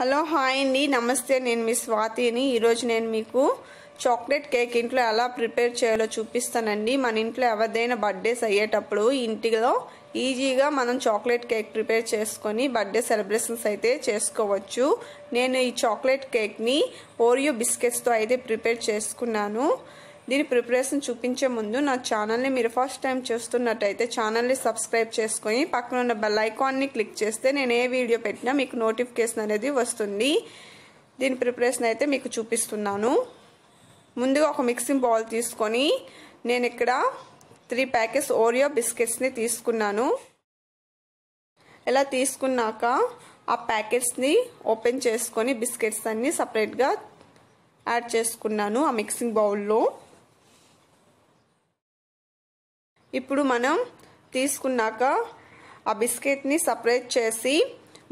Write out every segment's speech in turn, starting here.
Hello hi అండి, నమస్తే. నేను మీ స్వాతిని. ఈరోజు నేను మీకు చాక్లెట్ కేక్ ఇంట్లో ఎలా ప్రిపేర్ చేయాలో చూపిస్తానండి. మన ఇంట్లో ఎవరిదైనా బర్త్డేస్ అయ్యేటప్పుడు ఇంటిలో ఈజీగా మనం చాక్లెట్ కేక్ ప్రిపేర్ చేసుకొని బర్త్డే సెలబ్రేషన్స్ అయితే చేసుకోవచ్చు. నేను ఈ చాక్లెట్ కేక్ని ఓరియో బిస్కెట్స్తో అయితే ప్రిపేర్ చేసుకున్నాను. దీని ప్రిపరేషన్ చూపించే ముందు నా ఛానల్ని మీరు ఫస్ట్ టైం చూస్తున్నట్టయితే ఛానల్ని సబ్స్క్రైబ్ చేసుకొని పక్కన ఉన్న బెల్ ఐకాన్ని క్లిక్ చేస్తే నేను ఏ వీడియో పెట్టినా మీకు నోటిఫికేషన్ అనేది వస్తుంది. దీని ప్రిపరేషన్ అయితే మీకు చూపిస్తున్నాను. ముందుగా ఒక మిక్సింగ్ బౌల్ తీసుకొని నేను ఇక్కడ 3 ప్యాకెట్స్ ఓరియో బిస్కెట్స్ని తీసుకున్నాను. ఇలా తీసుకున్నాక ఆ ప్యాకెట్స్ని ఓపెన్ చేసుకొని బిస్కెట్స్ అన్ని సపరేట్గా యాడ్ చేసుకున్నాను ఆ మిక్సింగ్ బౌల్లో. ఇప్పుడు మనం తీసుకున్నాక ఆ బిస్కెట్ని సపరేట్ చేసి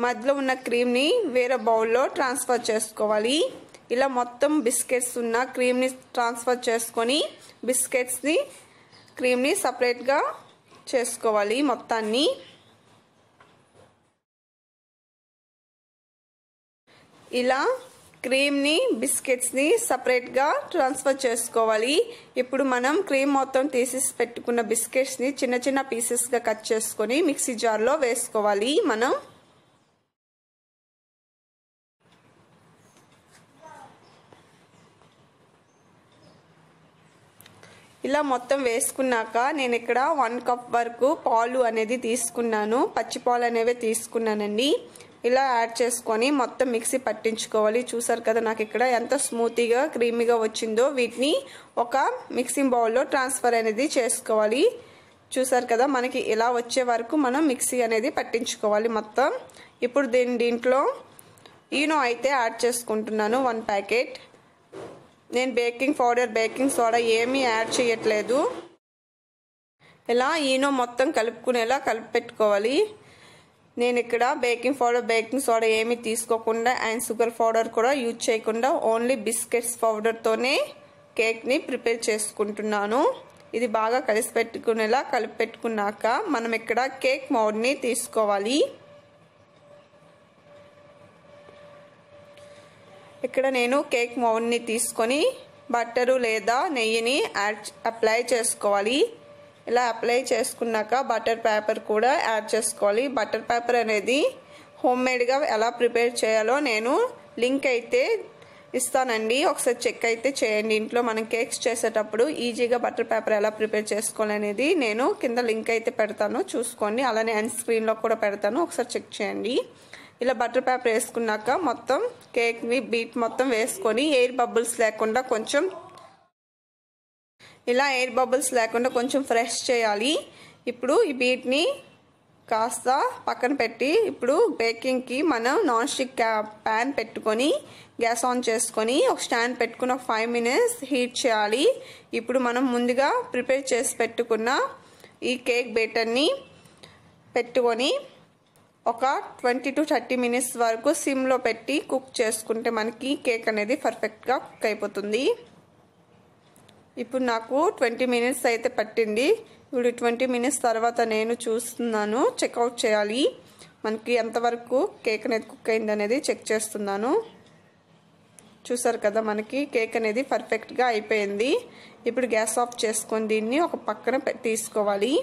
మధ్యలో ఉన్న క్రీమ్ని వేరే బౌల్లో ట్రాన్స్ఫర్ చేసుకోవాలి. ఇలా మొత్తం బిస్కెట్స్ ఉన్న క్రీమ్ని ట్రాన్స్ఫర్ చేసుకొని బిస్కెట్స్ని క్రీమ్ని సపరేట్గా చేసుకోవాలి మొత్తాన్ని. ఇలా క్రీమ్ని బిస్కెట్స్ని సపరేట్గా ట్రాన్స్ఫర్ చేసుకోవాలి. ఇప్పుడు మనం క్రీమ్ మొత్తం తీసేసి పెట్టుకున్న బిస్కెట్స్ని చిన్న చిన్న పీసెస్గా కట్ చేసుకొని మిక్సీ జార్లో వేసుకోవాలి. మనం ఇలా మొత్తం వేసుకున్నాక నేను ఇక్కడ 1 కప్ వరకు పాలు అనేది తీసుకున్నాను. పచ్చి పాలు అనేవి తీసుకున్నానండి. ఇలా యాడ్ చేసుకొని మొత్తం మిక్సీ పట్టించుకోవాలి. చూసారు కదా నాకు ఇక్కడ ఎంత స్మూతీగా క్రీమీగా వచ్చిందో. వీటిని ఒక మిక్సింగ్ బౌల్లో ట్రాన్స్ఫర్ అనేది చేసుకోవాలి. చూసారు కదా మనకి ఇలా వచ్చే వరకు మనం మిక్సీ అనేది పట్టించుకోవాలి మొత్తం. ఇప్పుడు దీంట్లో ఈనో అయితే యాడ్ చేసుకుంటున్నాను 1 ప్యాకెట్. నేను బేకింగ్ పౌడర్ బేకింగ్ సోడా ఏమీ యాడ్ చేయట్లేదు. ఇలా ఈనో మొత్తం కలుపుకునేలా కలిపి పెట్టుకోవాలి. నేను ఇక్కడ బేకింగ్ పౌడర్ బేకింగ్ సోడా ఏమీ తీసుకోకుండా అండ్ షుగర్ పౌడర్ కూడా యూజ్ చేయకుండా ఓన్లీ బిస్కెట్స్ పౌడర్తోనే కేక్ని ప్రిపేర్ చేసుకుంటున్నాను. ఇది బాగా కలిసి పెట్టుకునేలా కలిపి పెట్టుకున్నాక మనం ఇక్కడ కేక్ మౌల్డ్ని తీసుకోవాలి. ఇక్కడ నేను కేక్ మౌల్డ్ని తీసుకొని బట్టరు లేదా నెయ్యిని అప్లై చేసుకోవాలి. ఇలా అప్లై చేసుకున్నాక బటర్ పేపర్ కూడా యాడ్ చేసుకోవాలి. బటర్ పేపర్ అనేది హోమ్మేడ్గా ఎలా ప్రిపేర్ చేయాలో నేను లింక్ అయితే ఇస్తానండి. ఒకసారి చెక్ అయితే చేయండి. ఇంట్లో మనం కేక్స్ చేసేటప్పుడు ఈజీగా బటర్ పేపర్ ఎలా ప్రిపేర్ చేసుకోవాలనేది నేను కింద లింక్ అయితే పెడతాను, చూసుకోండి. అలానే అండ్ స్క్రీన్లో కూడా పెడతాను, ఒకసారి చెక్ చేయండి. ఇలా బటర్ పేపర్ వేసుకున్నాక మొత్తం కేక్ని బీట్ మొత్తం వేసుకొని ఎయిర్ బబుల్స్ లేకుండా కొంచెం ఫ్రెష్ చేయాలి. ఇప్పుడు ఈ బీట్ని కాస్త పక్కన పెట్టి ఇప్పుడు బేకింగ్కి మనం నాన్ స్టిక్ ప్యాన్ పెట్టుకొని గ్యాస్ ఆన్ చేసుకొని ఒక స్టాండ్ పెట్టుకుని ఒక 5 minutes హీట్ చేయాలి. ఇప్పుడు మనం ముందుగా ప్రిపేర్ చేసి పెట్టుకున్న ఈ కేక్ బేటర్ని పెట్టుకొని ఒక 20 to 30 minutes వరకు సిమ్లో పెట్టి కుక్ చేసుకుంటే మనకి కేక్ అనేది పర్ఫెక్ట్గా కుక్ అయిపోతుంది. ఇప్పుడు నాకు 20 minutes అయితే పట్టింది. ఇప్పుడు 20 minutes తర్వాత నేను చూస్తున్నాను, చెక్అవుట్ చేయాలి. మనకి ఎంతవరకు కేక్ అనేది కుక్ అయింది అనేది చెక్ చేస్తున్నాను. చూసారు కదా మనకి కేక్ అనేది పర్ఫెక్ట్గా అయిపోయింది. ఇప్పుడు గ్యాస్ ఆఫ్ చేసుకొని దీన్ని ఒక పక్కన తీసుకోవాలి.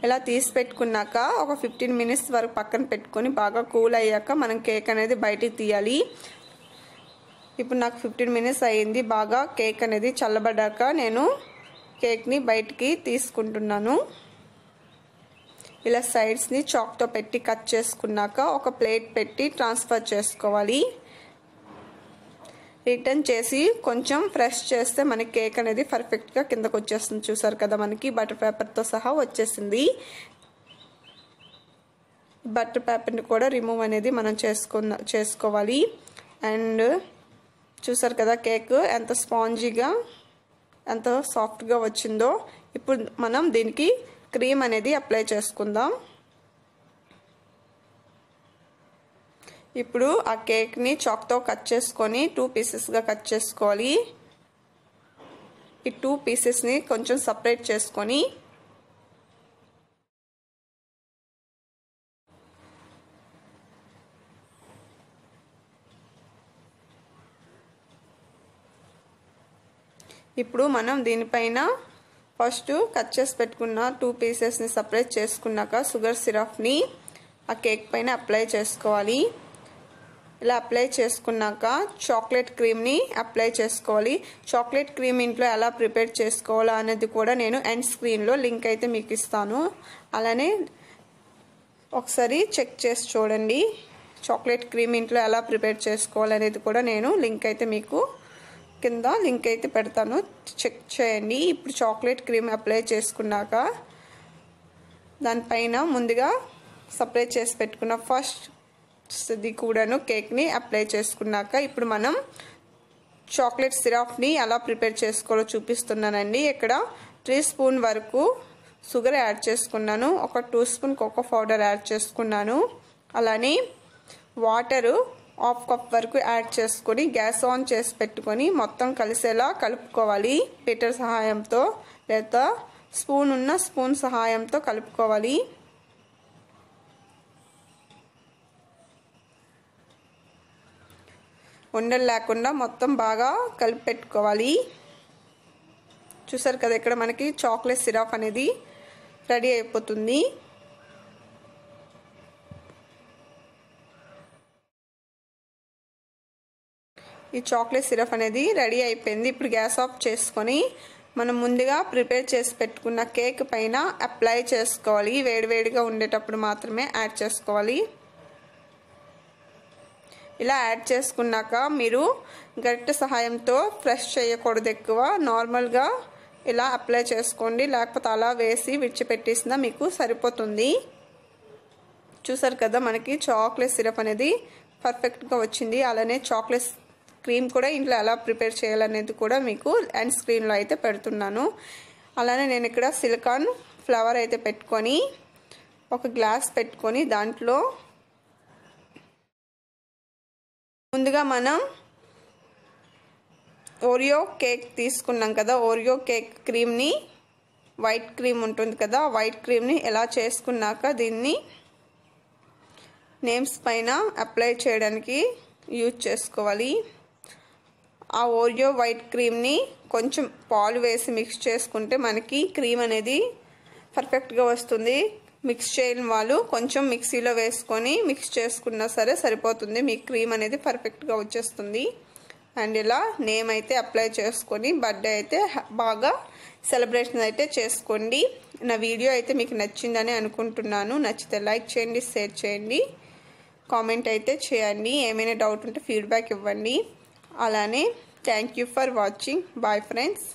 ఇలా తీసి పెట్టుకున్నాక ఒక 15 minutes వరకు పక్కన పెట్టుకొని బాగా కూల్ అయ్యాక మనం కేక్ అనేది బయటికి తీయాలి. ఇప్పుడు నాకు 15 minutes అయ్యింది. బాగా కేక్ అనేది చల్లబడ్డాక నేను కేక్ని బయటికి తీసుకుంటున్నాను. ఇలా సైడ్స్ని చాక్తో పెట్టి కట్ చేసుకున్నాక ఒక ప్లేట్ పెట్టి ట్రాన్స్ఫర్ చేసుకోవాలి. రిటర్న్ చేసి కొంచెం ఫ్రెష్ చేస్తే మనకి కేక్ అనేది పర్ఫెక్ట్గా కిందకు వచ్చేస్తుంది. చూసారు కదా మనకి బటర్ పేపర్తో సహా వచ్చేసింది. బటర్ పేపర్ని కూడా రిమూవ్ అనేది మనం చేసుకోవాలి. అండ్ చూసారు కదా కేక్ ఎంత స్పాంజీగా ఎంత సాఫ్ట్గా వచ్చిందో. ఇప్పుడు మనం దీనికి క్రీమ్ అనేది అప్లై చేసుకుందాం. ఇప్పుడు ఆ కేక్ని చాక్తో కట్ చేసుకొని 2 పీసెస్గా కట్ చేసుకోవాలి. ఈ 2 పీసెస్ని కొంచెం సపరేట్ చేసుకొని ఇప్పుడు మనం దీనిపైన ఫస్ట్ కట్ చేసి పెట్టుకున్న 2 పీసెస్ని సపరేట్ చేసుకున్నాక షుగర్ సిరప్ని ఆ కేక్ పైన అప్లై చేసుకోవాలి. ఇలా అప్లై చేసుకున్నాక చాక్లెట్ క్రీమ్ని అప్లై చేసుకోవాలి. చాక్లెట్ క్రీమ్ ఇంట్లో ఎలా ప్రిపేర్ చేసుకోవాలా అనేది కూడా నేను ఎండ్ స్క్రీన్లో లింక్ అయితే మీకు ఇస్తాను. అలానే ఒకసారి చెక్ చేసి చూడండి. చాక్లెట్ క్రీమ్ ఇంట్లో ఎలా ప్రిపేర్ చేసుకోవాలనేది కూడా నేను లింక్ అయితే మీకు కింద లింక్ అయితే పెడతాను, చెక్ చేయండి. ఇప్పుడు చాక్లెట్ క్రీమ్ అప్లై చేసుకున్నాక దానిపైన ముందుగా సపరేట్ చేసి పెట్టుకున్న ఫస్ట్ ఇది కూడాను కేక్ని అప్లై చేసుకున్నాక ఇప్పుడు మనం చాక్లెట్ సిరప్ని ఎలా ప్రిపేర్ చేసుకోవాలో చూపిస్తున్నానండి. ఇక్కడ 3 స్పూన్ వరకు షుగర్ యాడ్ చేసుకున్నాను, ఒక 2 స్పూన్ కోకో పౌడర్ యాడ్ చేసుకున్నాను. అలానే వాటరు 1/2 కప్ వరకు యాడ్ చేసుకొని గ్యాస్ ఆన్ చేసి పెట్టుకొని మొత్తం కలిసేలా కలుపుకోవాలి. బీటర్ సహాయంతో లేదా స్పూన్ సహాయంతో కలుపుకోవాలి. ఉండలు లేకుండా మొత్తం బాగా కలిపి పెట్టుకోవాలి. చూసారు కదా, ఇక్కడ మనకి చాక్లెట్ సిరప్ అనేది రెడీ అయిపోతుంది. ఈ చాక్లెట్ సిరప్ అనేది రెడీ అయిపోయింది. ఇప్పుడు గ్యాస్ ఆఫ్ చేసుకొని మనం ముందుగా ప్రిపేర్ చేసి పెట్టుకున్న కేక్ పైన అప్లై చేసుకోవాలి. వేడివేడిగా ఉండేటప్పుడు మాత్రమే యాడ్ చేసుకోవాలి. ఇలా యాడ్ చేసుకున్నాక మీరు గరిటె సహాయంతో ప్రెస్ చేయకూడదు ఎక్కువ, నార్మల్గా ఇలా అప్లై చేసుకోండి, లేకపోతే అలా వేసి విడిచిపెట్టేసినా మీకు సరిపోతుంది. చూసారు కదా, మనకి చాక్లెట్ సిరప్ అనేది పర్ఫెక్ట్గా వచ్చింది. అలానే చాక్లెట్ క్రీమ్ కూడా ఇంట్లో ఎలా ప్రిపేర్ చేయాలనేది కూడా మీకు ఎండ్ స్క్రీన్లో అయితే పెడుతున్నాను. అలానే నేను ఇక్కడ సిలికాన్ ఫ్లవర్ అయితే పెట్టుకొని ఒక గ్లాస్ పెట్టుకొని దాంట్లో ముందుగా మనం ఓరియో కేక్ తీసుకున్నాం కదా, ఓరియో కేక్ క్రీమ్ని వైట్ క్రీమ్ ఉంటుంది కదా, వైట్ క్రీమ్ని ఎలా చేసుకున్నాక దీన్ని నేమ్స్ పైన అప్లై చేయడానికి యూజ్ చేసుకోవాలి. ఆ ఓరియో వైట్ క్రీమ్ని కొంచెం పాలు వేసి మిక్స్ చేసుకుంటే మనకి క్రీమ్ అనేది పర్ఫెక్ట్గా వస్తుంది. మిక్స్ చేయని వాళ్ళు కొంచెం మిక్సీలో వేసుకొని మిక్స్ చేసుకున్నా సరే సరిపోతుంది, మీ క్రీమ్ అనేది పర్ఫెక్ట్గా వచ్చేస్తుంది. అండ్ ఇలా నేమ్ అయితే అప్లై చేసుకొని బర్త్డే అయితే బాగా సెలబ్రేషన్ అయితే చేసుకోండి. నా వీడియో అయితే మీకు నచ్చిందని అనుకుంటున్నాను. నచ్చితే లైక్ చేయండి, షేర్ చేయండి, కామెంట్ అయితే చేయండి. ఏమైనా డౌట్ ఉంటే ఫీడ్బ్యాక్ ఇవ్వండి. అలానే thank you for watching. Bye friends.